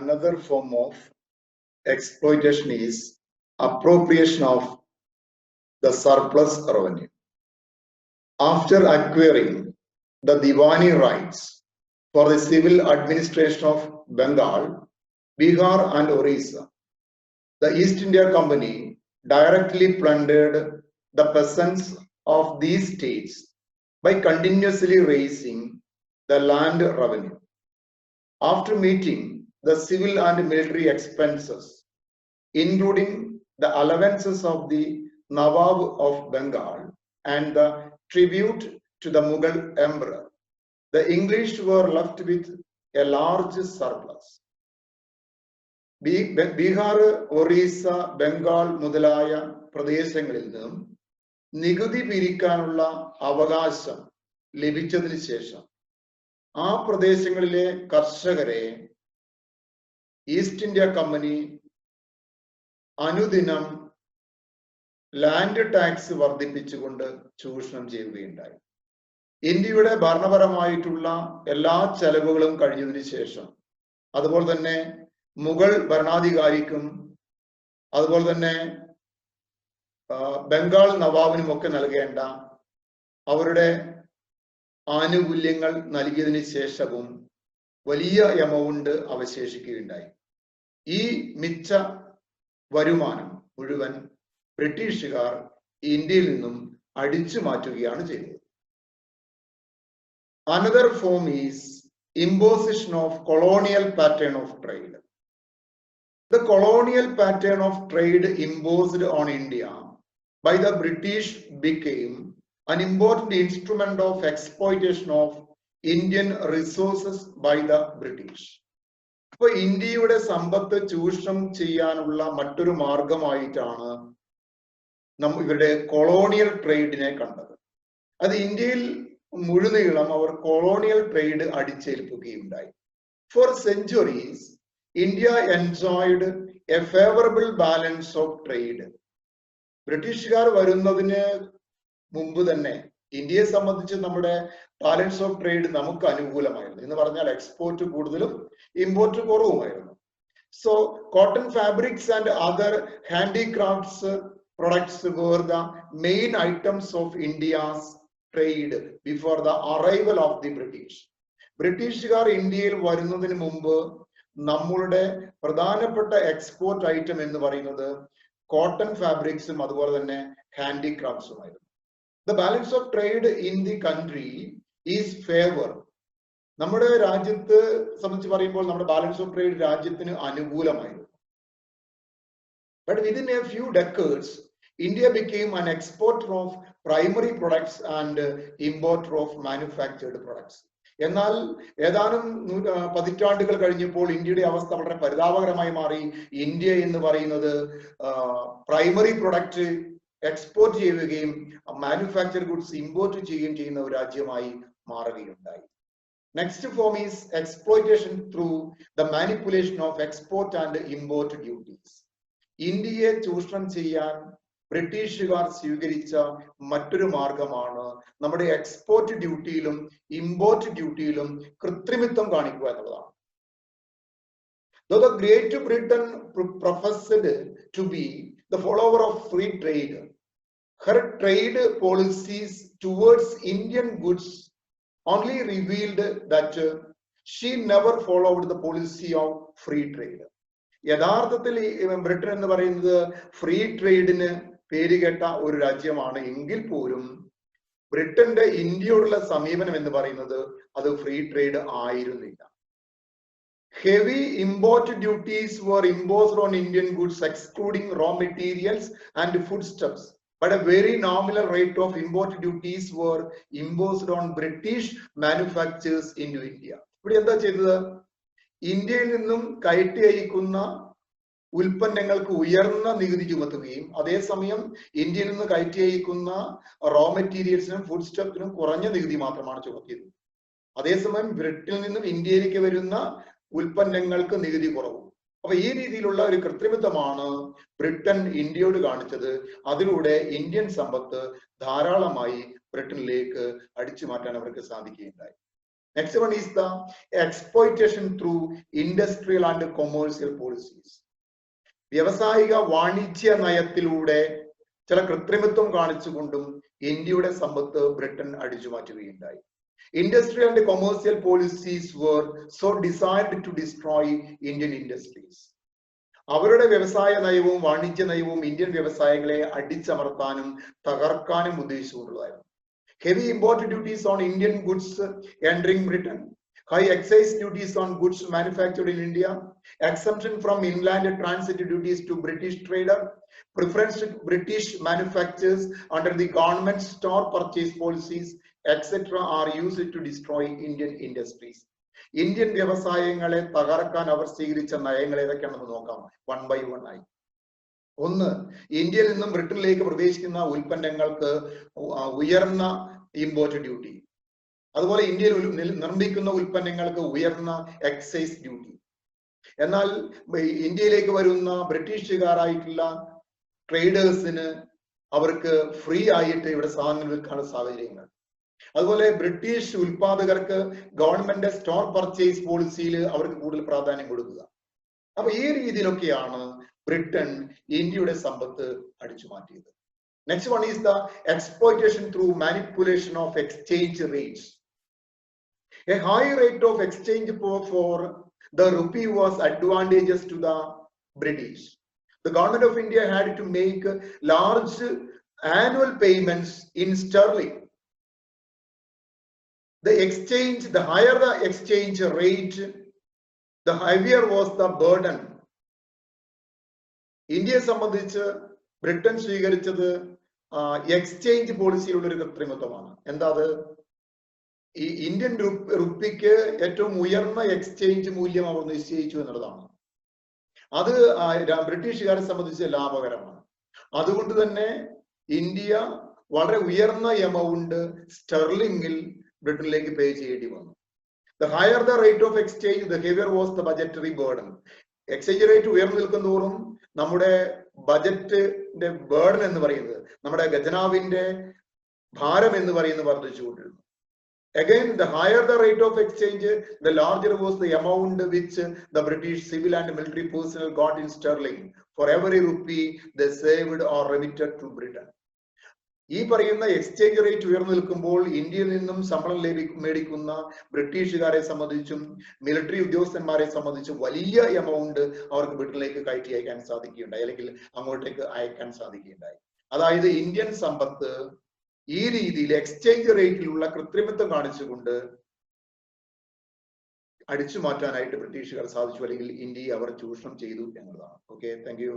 another form of exploitation is appropriation of the surplus revenue. After acquiring the Diwani rights for the civil administration of Bengal, Bihar and Orissa, the East India Company directly plundered the peasants of these states by continuously raising the land revenue. After meeting the civil and military expenses, including the allowances of the Nawab of Bengal and the tribute to the Mughal emperor, the English were left with a large surplus. Bihar, Orissa, Bengal മുതലായ പ്രദേശങ്ങളിൽ നിന്നും നികുതി പിരിക്കാനുള്ള അവകാശം ലഭിച്ചതിന് ശേഷം ആ പ്രദേശങ്ങളിലെ കർഷകരെ ഈസ്റ്റ് ഇന്ത്യ കമ്പനി അനുദിനം ലാൻഡ് ടാക്സ് വർദ്ധിപ്പിച്ചുകൊണ്ട് ചൂഷണം ചെയ്യുകയുണ്ടായി. ഇന്ത്യയുടെ ഭരണപരമായിട്ടുള്ള എല്ലാ ചെലവുകളും കഴിഞ്ഞതിന് ശേഷം, അതുപോലെ തന്നെ മുഗൾ ഭരണാധികാരിക്കും അതുപോലെ തന്നെ ബംഗാൾ നവാബിനും ഒക്കെ നൽകേണ്ട അവരുടെ ആനുകൂല്യങ്ങൾ നൽകിയതിന് ശേഷവും വലിയ എമൗണ്ട് അവശേഷിക്കുകയുണ്ടായി. ഈ മിച്ച വരുമാനം മുഴുവൻ ബ്രിട്ടീഷുകാർ ഇന്ത്യയിൽ നിന്നും അടിച്ചു മാറ്റുകയാണ് ചെയ്തത്. Another form is imposition of colonial pattern of trade. The colonial pattern of trade imposed on India by the British became an important instrument of exploitation of Indian resources by the British. അപ്പോൾ ഇന്ത്യയുടെ സമ്പത്ത് ചൂഷണം ചെയ്യാനുള്ള മറ്റൊരു മാർഗമായിട്ടാണ് ഇവരുടെ colonial ട്രേഡിനെ കണ്ടത്. അത് ഇന്ത്യയിൽ മുഴുനീളം അവർ കൊളോണിയൽ ട്രേഡ് അടിച്ചേൽപ്പിക്കുകയുണ്ടായി. Four centuries India enjoyed a favourable balance of trade. ബ്രിട്ടീഷുകാർ വരുന്നതിന് മുമ്പ് തന്നെ ഇന്ത്യയെ സംബന്ധിച്ച് നമ്മുടെ ബാലൻസ് ഓഫ് ട്രേഡ് നമുക്ക് അനുകൂലമായിരുന്നു. എന്ന് പറഞ്ഞാൽ എക്സ്പോർട്ട് കൂടുതലും ഇമ്പോർട്ട് കുറവുമായിരുന്നു. So cotton fabrics and other handicrafts products were the main items of India's trade before the arrival of the British. ബ്രിട്ടീഷുകാർ ഇന്ത്യയിൽ വരുന്നതിന് മുമ്പ് നമ്മളുടെ പ്രധാനപ്പെട്ട എക്സ്പോർട്ട് ഐറ്റം എന്ന് പറയുന്നത് കോട്ടൺ ഫാബ്രിക്സും അതുപോലെ തന്നെ ഹാൻഡിക്രാഫ്റ്റ്സുമായിരുന്നു. The balance of trade in the country is favor. നമ്മുടെ രാജ്യത്ത് സംബന്ധിച്ച് പറയുമ്പോൾ നമ്മുടെ ബാലൻസ് ഓഫ് ട്രേഡ് രാജ്യത്തിന് അനുകൂലമായിരുന്നു. But within a few decades, India became an exporter of primary products and importer of manufactured products. എന്നാൽ ഏതാനും പതിറ്റാണ്ടുകൾ കഴിഞ്ഞപ്പോൾ ഇന്ത്യയുടെ അവസ്ഥ വളരെ പരിതാപകരമായി മാറി. ഇന്ത്യ എന്ന് പറയുന്നത് പ്രൈമറി പ്രൊഡക്റ്റ് എക്സ്പോർട്ട് ചെയ്യുകയും മാനുഫാക്ചർ ഗുഡ്സ് ഇമ്പോർട്ട് ചെയ്യുകയും ചെയ്യുന്ന ഒരു രാജ്യമായി മാറുകയുണ്ടായി. Next form is exploitation through the manipulation of export and import duties. ഇന്ത്യയെ ചൂഷണം ചെയ്യാൻ ബ്രിട്ടീഷുകാർ സ്വീകരിച്ച മറ്റൊരു മാർഗമാണ് നമ്മുടെ എക്സ്പോർട്ട് ഡ്യൂട്ടിയിലും ഇമ്പോർട്ട് ഡ്യൂട്ടിയിലും കൃത്രിമത്വം കാണിക്കുക എന്നുള്ളതാണ്. Though the Great Britain professed to be the follower of free trade, her trade policies towards Indian goods only revealed that she never followed the policy of free trade. യഥാർത്ഥത്തിൽ Britain എന്ന് പറയുന്നത് free ട്രേഡിന് പേരുകേട്ട ഒരു രാജ്യമാണ് എങ്കിൽ പോലും ബ്രിട്ടന്റെ ഇന്ത്യയോടുള്ള സമീപനം എന്ന് പറയുന്നത് അത് ഫ്രീ ട്രേഡ് ആയിരുന്നില്ല. Heavy import duties were imposed on Indian goods, excluding raw materials and foodstuffs. But a very nominal rate of import duties were imposed on British manufacturers into India. ഇവിടെ എന്താ ചെയ്തത്? ഇന്ത്യയിൽ നിന്നും കയറ്റി അയക്കുന്ന ഉൽപ്പന്നങ്ങൾക്ക് ഉയർന്ന നികുതി ചുമത്തുകയും അതേസമയം ഇന്ത്യയിൽ നിന്ന് കയറ്റി അയക്കുന്ന റോ മെറ്റീരിയൽസിനും ഫുഡ് സ്റ്റഫിനും കുറഞ്ഞ നികുതി മാത്രമാണ് ചുമത്തിയത്. അതേസമയം ബ്രിട്ടനിൽ നിന്നും ഇന്ത്യയിലേക്ക് വരുന്ന ഉൽപ്പന്നങ്ങൾക്ക് നികുതി കുറവും. അപ്പൊ ഈ രീതിയിലുള്ള ഒരു കൃത്രിമത്വമാണ് ബ്രിട്ടൻ ഇന്ത്യയോട് കാണിച്ചത്. അതിലൂടെ ഇന്ത്യൻ സമ്പത്ത് ധാരാളമായി ബ്രിട്ടനിലേക്ക് അടിച്ചു മാറ്റാൻ അവർക്ക് സാധിക്കുകയുണ്ടായി. Next one is the exploitation through industrial and commercial policies. വ്യവസായിക വാണിജ്യ നയത്തിലൂടെ ചില കൃത്രിമത്വം കാണിച്ചുകൊണ്ടും ഇന്ത്യയുടെ സമ്പത്ത് ബ്രിട്ടൻ അടിച്ചു മാറ്റുകയുണ്ടായി. Industrial and commercial policies were so designed to destroy Indian industries. അവരുടെ വ്യവസായ നയവും വാണിജ്യ നയവും ഇന്ത്യൻ വ്യവസായങ്ങളെ അടിച്ചമർത്താനും തകർക്കാനും ഉദ്ദേശിച്ചുകൊണ്ടുള്ളതായിരുന്നു. Heavy import duties on Indian goods entering Britain, high excise duties on goods manufactured in India, exemption from inland transit duties to British trader, preference to British manufacturers under the government store purchase policies, etc. are used to destroy Indian industries. Indian വ്യവസായങ്ങളെ തകർക്കാൻ അവർ സ്വീകരിച്ച നയങ്ങൾ ഏതൊക്കെയാണെന്ന് നോക്കാം one by one ആയി. ഒന്ന്, ഇന്ത്യയിൽ നിന്നും ബ്രിട്ടനിലേക്ക് പ്രവേശിക്കുന്ന ഉൽപ്പന്നങ്ങൾക്ക് ഉയർന്ന ഇമ്പോർട്ട് ഡ്യൂട്ടി. അതുപോലെ ഇന്ത്യയിൽ നിർമ്മിക്കുന്ന ഉൽപ്പന്നങ്ങൾക്ക് ഉയർന്ന എക്സൈസ് ഡ്യൂട്ടി. എന്നാൽ ഇന്ത്യയിലേക്ക് വരുന്ന ബ്രിട്ടീഷുകാരായിട്ടുള്ള ട്രേഡേഴ്സിന് അവർക്ക് ഫ്രീ ആയിട്ട് ഇവിടെ സാധനങ്ങൾ വിൽക്കാനുള്ള സാഹചര്യങ്ങൾ. അതുപോലെ ബ്രിട്ടീഷ് ഉൽപാദകർക്ക് ഗവൺമെന്റ് സ്റ്റോർ പർച്ചേസ് പോളിസിയിൽ അവർക്ക് കൂടുതൽ പ്രാധാന്യം കൊടുക്കുക. അപ്പൊ ഈ രീതിയിലൊക്കെയാണ് ബ്രിട്ടൻ ഇന്ത്യയുടെ സമ്പത്ത് അടിച്ചു മാറ്റിയത്. Next one is the exploitation through manipulation of exchange rates. A high rate of exchange four the rupee was advantageous to the British. The government of India had to make large annual payments in sterling. The higher the exchange rate, the heavier was the burden. ഇന്ത്യയെ സംബന്ധിച്ച് Britain സ്വീകരിച്ചത് exchange പോളിസിയിലുള്ള ഒരു കൃത്രിമത്വമാണ്. എന്താ അത്? ഈ Indian റുപ്പിക്ക് ഏറ്റവും ഉയർന്ന exchange മൂല്യം അവർ നിശ്ചയിച്ചു എന്നുള്ളതാണ്. അത് ബ്രിട്ടീഷുകാരെ സംബന്ധിച്ച് ലാഭകരമാണ്. അതുകൊണ്ട് തന്നെ ഇന്ത്യ വളരെ ഉയർന്ന എമൗണ്ട് സ്റ്റെർലിംഗിൽ ബ്രിട്ടനിലേക്ക് പേ ചെയ്യേണ്ടി വന്നു. The higher the rate of exchange, the heavier was the budgetary burden. Exchange rate ഉയർന്നു നിൽക്കുന്നതോറും നമ്മുടെ ബജറ്റിന്റെ ബേർഡൻ എന്ന് പറയുന്നത്, നമ്മുടെ ഖജനാവിന്റെ ഭാരം എന്ന് പറയുന്നത് വർദ്ധിച്ചുകൊണ്ടിരുന്നു. Again, the higher the rate of exchange, the larger was the amount which the British civil and military personnel got in sterling for every rupee they saved or remitted to Britain. ഈ പറയുന്ന exchange rate ഉയർന്നു നിൽക്കുമ്പോൾ ഇന്ത്യയിൽ നിന്നും ശമ്പളം മേടിക്കുന്ന ബ്രിട്ടീഷുകാരെ സംബന്ധിച്ചും മിലിറ്ററി ഉദ്യോഗസ്ഥന്മാരെ സംബന്ധിച്ചും വലിയ എമൗണ്ട് അവർക്ക് ബ്രിട്ടനിലേക്ക് കയറ്റി അയക്കാൻ സാധിക്കുകയുണ്ടായി, അല്ലെങ്കിൽ അങ്ങോട്ടേക്ക് അയക്കാൻ സാധിക്കുകയുണ്ടായി. അതായത് ഇന്ത്യൻ സമ്പത്ത് ഈ രീതിയിൽ എക്സ്ചേഞ്ച് റേറ്റിലുള്ള കൃത്രിമത്വം കാണിച്ചുകൊണ്ട് അടിച്ചു മാറ്റാനായിട്ട് ബ്രിട്ടീഷുകാർ സാധിച്ചു, അല്ലെങ്കിൽ ഇന്ത്യയെ അവർ ചൂഷണം ചെയ്തു എന്നുള്ളതാണ്. Okay, thank you.